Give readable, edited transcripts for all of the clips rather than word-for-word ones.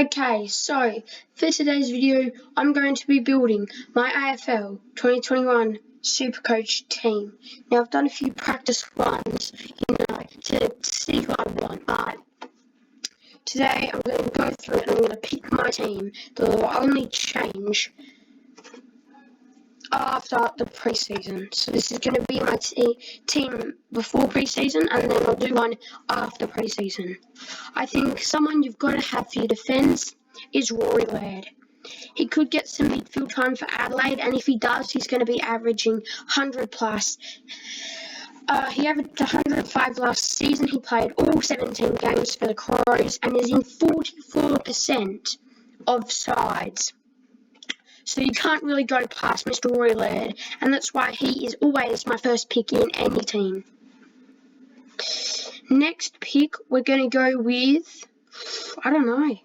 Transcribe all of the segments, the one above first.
Okay, so for today's video, I'm going to be building my AFL 2021 SuperCoach team. Now, I've done a few practice runs, to see who I want, but today I'm going to go through it and I'm going to pick my team that will only change after the preseason. So this is going to be my team before preseason, and then I'll do one after preseason. I think someone you've got to have for your defence is Rory Laird. He could get some midfield time for Adelaide, and if he does, he's going to be averaging 100 plus. He averaged 105 last season. He played all 17 games for the Crows and is in 44% of sides. So you can't really go past Mr. Rory Laird, and that's why he is always my first pick in any team. Next pick, we're going to go with, I don't know.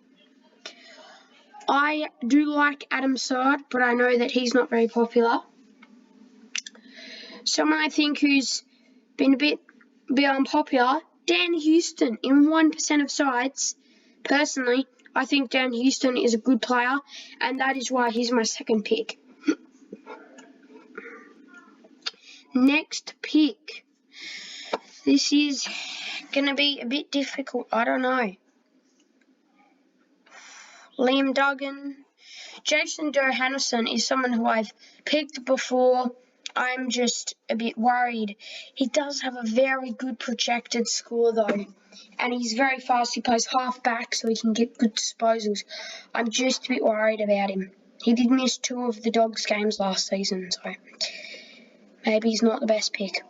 I do like Adam Sard, but I know that he's not very popular. Someone I think who's been a bit unpopular, Dan Houston in 1% of sides. Personally, I think Dan Houston is a good player, and that is why he's my second pick. Next pick. This is going to be a bit difficult. I don't know. Liam Duggan. Jason Johannesson is someone who I've picked before. I'm just a bit worried. He does have a very good projected score, though. And he's very fast. He plays half-back, so he can get good disposals. I'm just a bit worried about him. He did miss 2 of the Dogs games last season, so maybe he's not the best pick.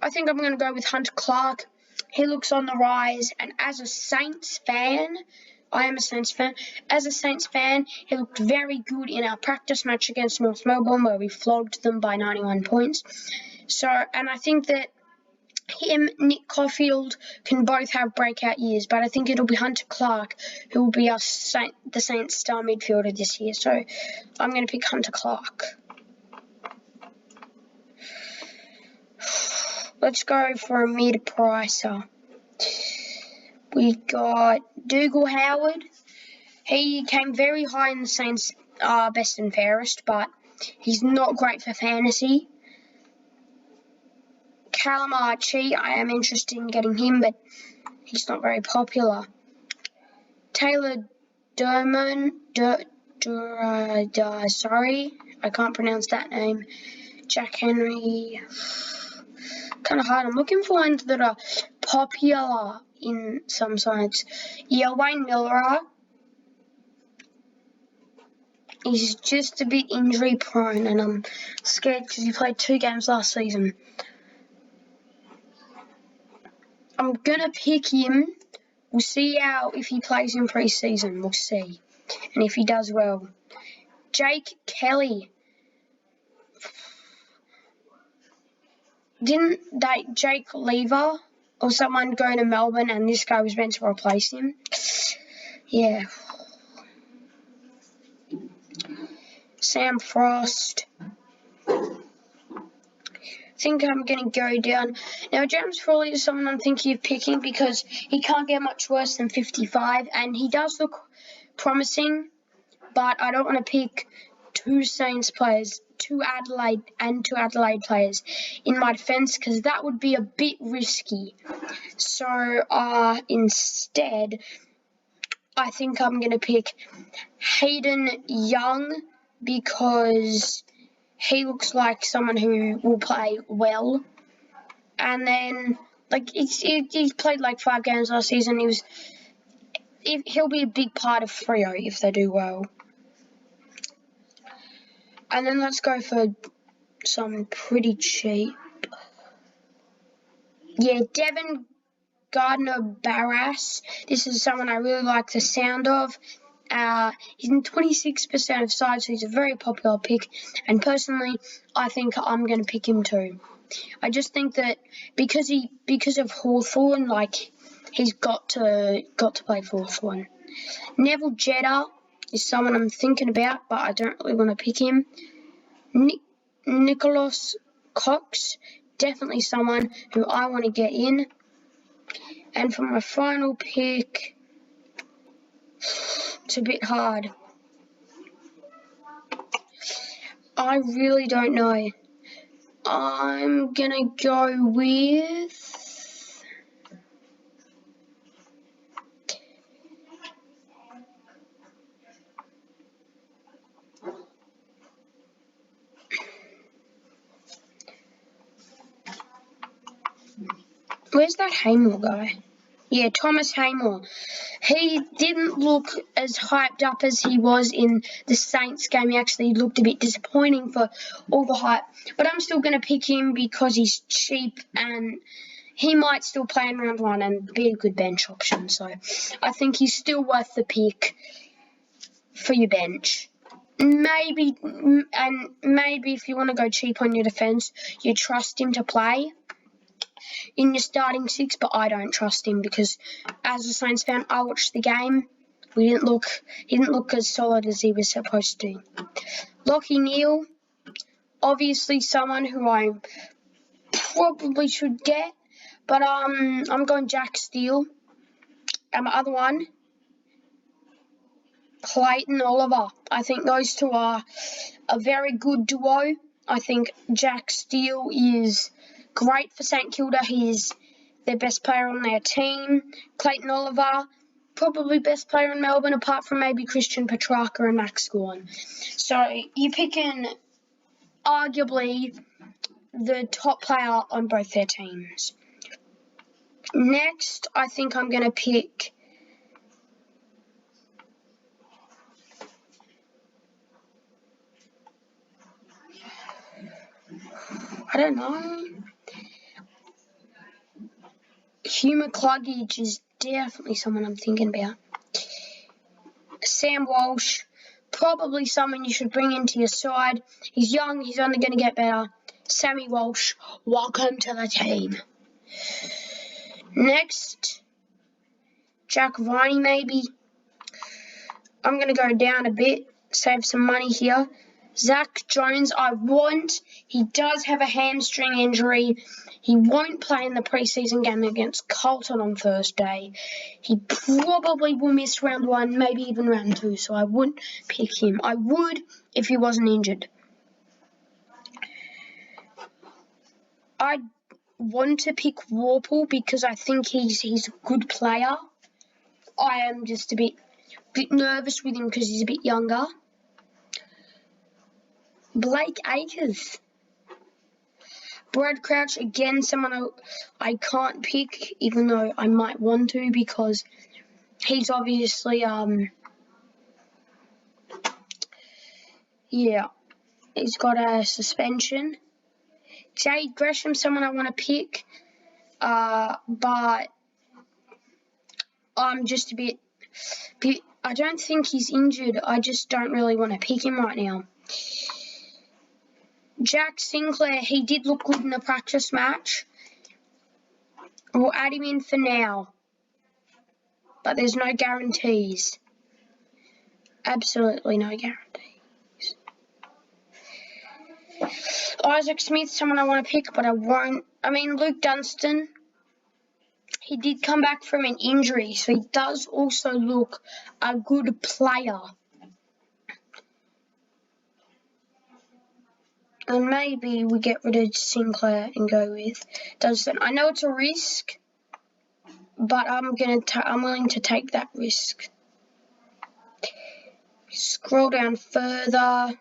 I think I'm going to go with Hunter Clark. He looks on the rise, and as a Saints fan, I am a Saints fan. As a Saints fan, he looked very good in our practice match against North Melbourne, where we flogged them by 91 points. And I think that him, Nick Caulfield, can both have breakout years, but I think it'll be Hunter Clark who will be the Saints' star midfielder this year. So I'm going to pick Hunter Clark. Let's go for a mid-pricer. We got Dougal Howard. He came very high in the Saints' best and fairest, but he's not great for fantasy. Callum Archie, I am interested in getting him, but he's not very popular. Taylor Durman, sorry, I can't pronounce that name. Jack Henry, kind of hard. I'm looking for ones that are popular in some sides. Yeah, Wayne Miller. He's just a bit injury prone, and I'm scared because he played 2 games last season. I'm gonna pick him. We'll see if he plays in pre-season. We'll see, and if he does well. Jake Kelly. Didn't Jake Lever or someone go to Melbourne and this guy was meant to replace him? Yeah. Sam Frost. I think I'm going to go down. Now, James Frawley is someone I'm thinking of picking because he can't get much worse than 55, and he does look promising, but I don't want to pick 2 Saints players, 2 Adelaide players in my defence because that would be a bit risky. So instead, I think I'm going to pick Hayden Young because he looks like someone who will play well. And then, he's played 5 games last season. He'll be a big part of Freo if they do well. And then let's go for some pretty cheap. Yeah, Devon Gardner-Barras. This is someone I really like the sound of. He's in 26% of sides, so he's a very popular pick. And personally, I think I'm going to pick him too. I just think that because of Hawthorn, he's got to play for Hawthorn. Neville Jetta is someone I'm thinking about, but I don't really want to pick him. Nicholas Cox, definitely someone who I want to get in. And for my final pick, It's a bit hard. I really don't know. I'm gonna go with... Where's that Haymore guy? Yeah, Thomas Haymore. He didn't look as hyped up as he was in the Saints game. He actually looked a bit disappointing for all the hype. But I'm still going to pick him because he's cheap and he might still play in round one and be a good bench option. So I think he's still worth the pick for your bench. Maybe if you want to go cheap on your defence, you trust him to play in your starting six, but I don't trust him because as a Saints fan, I watched the game. He didn't look as solid as he was supposed to. Lockie Neal, obviously someone who I probably should get, but I'm going Jack Steele. And my other one, Clayton Oliver. I think those two are a very good duo. I think Jack Steele is great for St Kilda. He's their best player on their team. Clayton Oliver, probably best player in Melbourne, apart from maybe Christian Petrarca and Max Gorn. So you're picking arguably the top player on both their teams. Next, I think I'm going to pick... I don't know. Hugh McCluggage is definitely someone I'm thinking about. Sam Walsh, probably someone you should bring into your side. He's young, he's only going to get better. Sammy Walsh, welcome to the team. Next, Jack Viney maybe. I'm going to go down a bit, save some money here. Zach Jones, he does have a hamstring injury. He won't play in the preseason game against Carlton on Thursday. He probably will miss round one, maybe even round two, so I wouldn't pick him. I would if he wasn't injured. I want to pick Warple because I think he's a good player. I am just a bit nervous with him because he's a bit younger. Blake Acres. Brad Crouch, again, someone I can't pick, even though I might want to, because he's obviously, he's got a suspension. Jade Gresham, someone I want to pick, but I'm just a bit, I don't think he's injured. I just don't really want to pick him right now. Jack Sinclair, he did look good in the practice match. We'll add him in for now, but there's no guarantees. Absolutely no guarantees. Isaac Smith, someone I want to pick, but I won't. Luke Dunstan, he did come back from an injury, so he does also look a good player. And maybe we get rid of Sinclair and go with Dunstan. I know it's a risk, but I'm willing to take that risk. Scroll down further.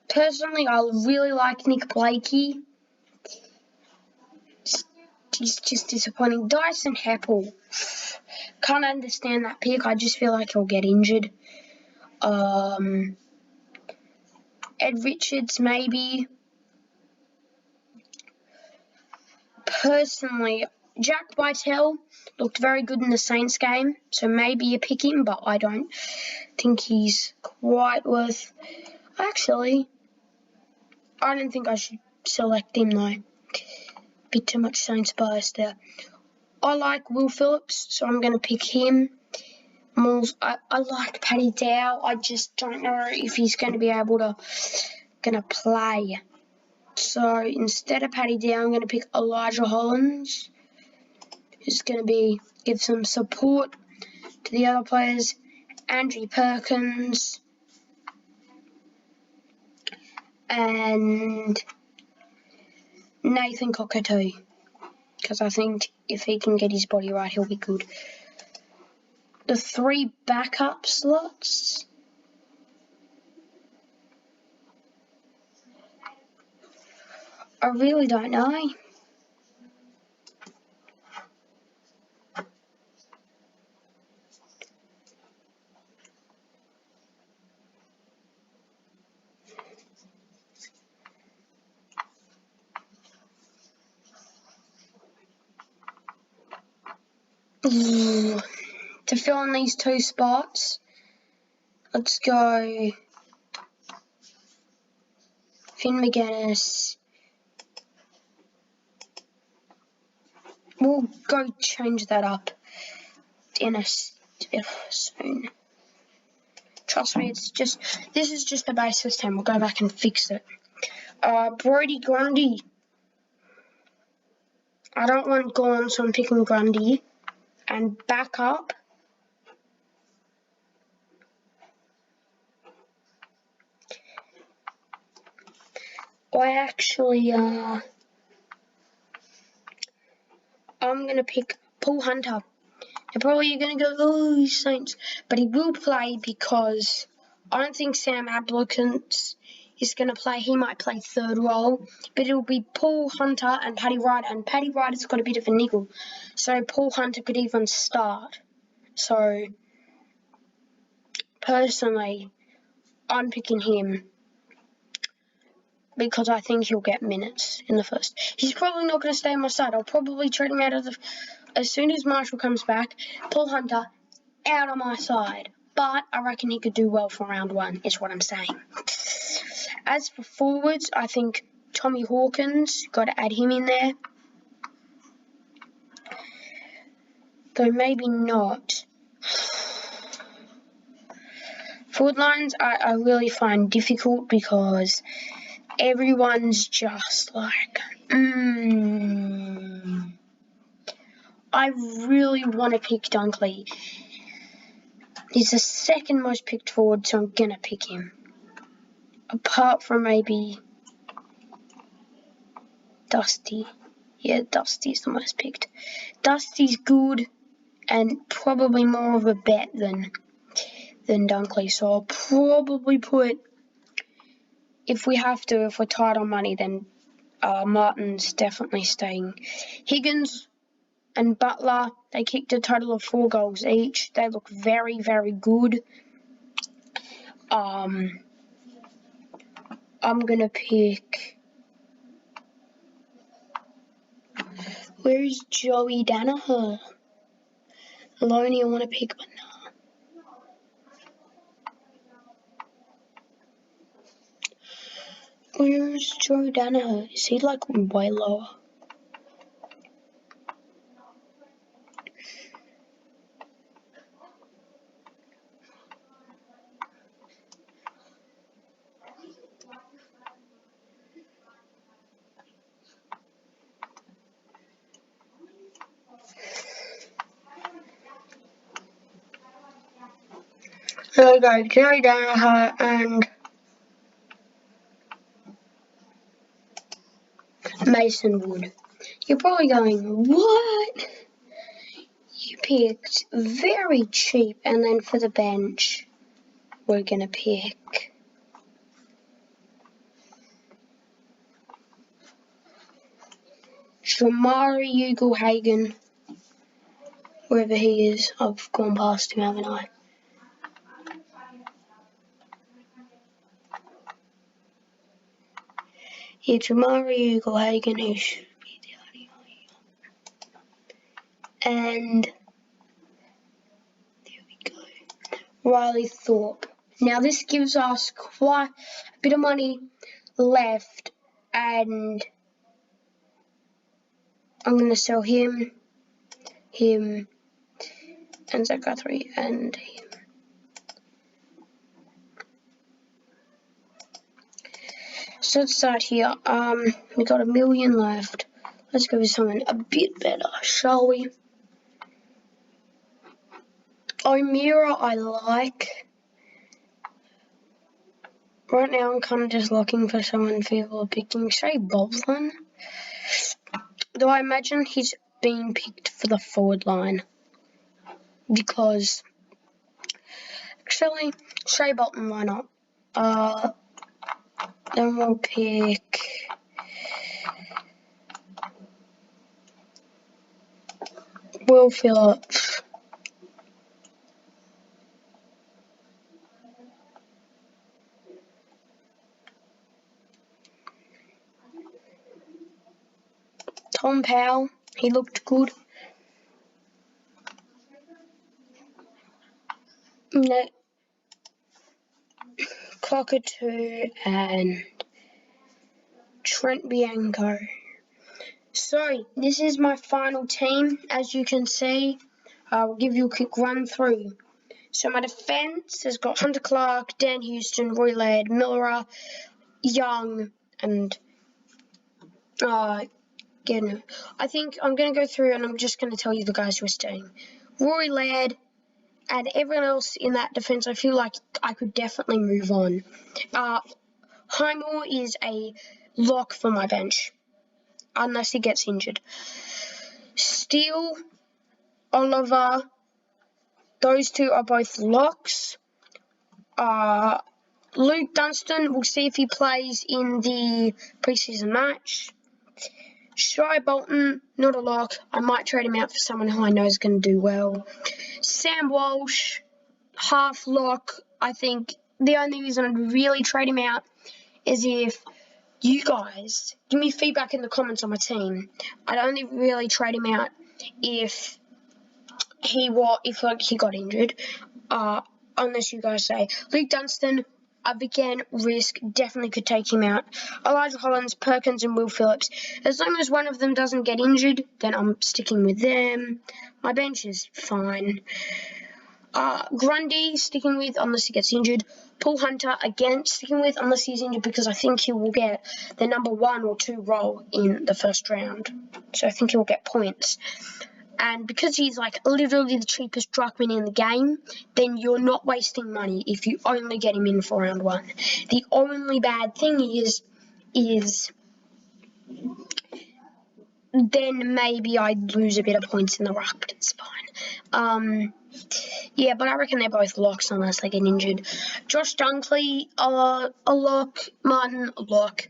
Personally, I really like Nick Blakey. He's just disappointing. Dyson Heppel. Can't understand that pick. I just feel like he'll get injured. Ed Richards, maybe. Personally, Jack Bytel looked very good in the Saints game, so maybe you pick him, but I don't think he's quite worth... Actually, I don't think I should select him, though. Bit too much Saints bias there. I like Will Phillips, so I'm going to pick him. I like Paddy Dow. I just don't know if he's going to be able to play. So instead of Paddy Dow, I'm going to pick Elijah Hollins. who's going to give some support to the other players. Andrew Perkins and Nathan Cockatoo, because I think if he can get his body right, he'll be good. The 3 backup slots, I really don't know. To fill in these 2 spots, let's go Finn McGuinness. We'll go change that up soon. Trust me, this is just the base system. We'll go back and fix it. Brody Grundy. I don't want Gorn, so I'm picking Grundy. And back up, I actually, I'm going to pick Paul Hunter. You're probably going to go, oh, he's Saints. But he will play because I don't think Sam Abloukens is going to play. He might play 3rd role. But it'll be Paul Hunter and Paddy Ryder. And Paddy Ryder's got a bit of a niggle. So Paul Hunter could even start. So, personally, I'm picking him because I think he'll get minutes in the first. He's probably not going to stay on my side. I'll probably trade him out of the... As soon as Marshall comes back, Paul Hunter out on my side. But I reckon he could do well for round 1, is what I'm saying. As for forwards, I think Tommy Hawkins, got to add him in there. Though maybe not. Forward lines I really find difficult because everyone's just like, I really want to pick Dunkley. He's the 2nd most picked forward, so I'm going to pick him. Apart from maybe Dusty. Yeah, Dusty's the most picked. Dusty's good and probably more of a bet than Dunkley, so I'll probably put, if we're tight on money, then Martin's definitely staying. Higgins and Butler, they kicked a total of 4 goals each. They look very, very good. I'm going to pick... Where's Joey Danaher? Loney, I want to pick, but no. Where's Joey Danaher? Is he like way lower? There we go, Joey Danaher and Mason Wood. You're probably going, what? You picked very cheap, and then for the bench, we're going to pick Shamari Ugle-Hagan, wherever he is. I've gone past him, haven't I? Yeah, Shamari Ugle-Hagan, who should be down here. And there we go. Riley Thorpe. Now this gives us quite a bit of money left, and I'm going to sell him, and Zach Guthrie, and him. So let's start here. We got $1 million left. Let's go with someone a bit better, shall we? O'Meara I like. Right now I'm kind of just looking for someone people are picking. Say Bolton. Though I imagine he's been picked for the forward line. Because actually, Shea Bolton, why not? Then we'll pick Will Phillips. Tom Powell, he looked good. No, Cockatoo and Trent Bianco. So, this is my final team. As you can see, I'll give you a quick run through. So, my defence has got Hunter Clark, Dan Houston, Roy Laird, Miller, Young, and again, I think I'm going to go through and I'm just going to tell you the guys who are staying. Roy Laird and everyone else in that defence, I feel like I could definitely move on. Highmore is a lock for my bench, unless he gets injured. Steele, Oliver, those two are both locks. Luke Dunstan, we'll see if he plays in the preseason match. Shai Bolton, not a lock. I might trade him out for someone who I know is going to do well. Sam Walsh, half lock. I think the only reason I'd really trade him out is if you guys give me feedback in the comments on my team. I'd only really trade him out if he got injured. Unless you guys say Luke Dunstan, a big risk, definitely could take him out. Elijah Hollins, Perkins, and Will Phillips. As long as one of them doesn't get injured, then I'm sticking with them. My bench is fine. Grundy, sticking with unless he gets injured. Paul Hunter, again, sticking with unless he's injured because I think he will get the number 1 or 2 role in the first round. So I think he will get points. And because he's like literally the cheapest ruckman in the game, then you're not wasting money if you only get him in for round 1. The only bad thing is then maybe I'd lose a bit of points in the ruck, but it's fine. Yeah, but I reckon they're both locks unless they get injured. Josh Dunkley, a lock. Martin, a lock.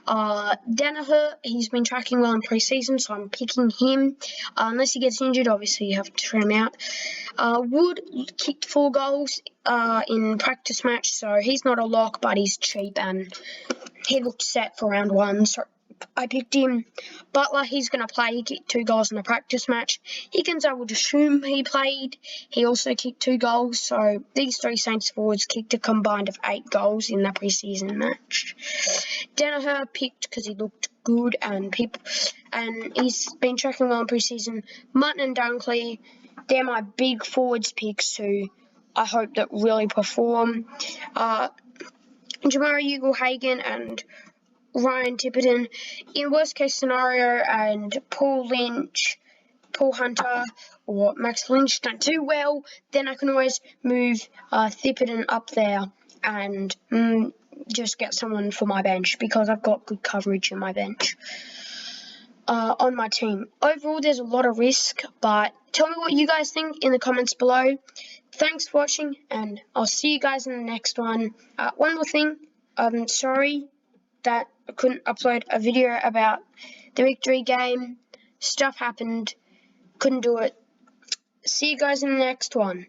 Danaher, he's been tracking well in pre-season, so I'm picking him. Unless he gets injured, obviously you have to try him out. Wood kicked 4 goals in practice match, so he's not a lock, but he's cheap and he looked set for round 1, so I picked him. Butler, he's going to play. He kicked 2 goals in the practice match. Higgins, I would assume he played. He also kicked 2 goals. So these 3 Saints forwards kicked a combined of 8 goals in the preseason match. Danaher picked because he looked good and he's been tracking well in preseason. Mutton and Dunkley, they're my big forwards picks who I hope that really perform. Jamari Ugle-Hagan and Ryan Tipperton. In worst case scenario, and Paul Lynch, Paul Hunter, or Max Lynch don't do well, then I can always move Tipperton up there and just get someone for my bench because I've got good coverage in my bench. On my team. Overall, there's a lot of risk, but tell me what you guys think in the comments below. Thanks for watching, and I'll see you guys in the next one. One more thing, I'm sorry that I couldn't upload a video about the victory game. Stuff happened, couldn't do it. See you guys in the next one.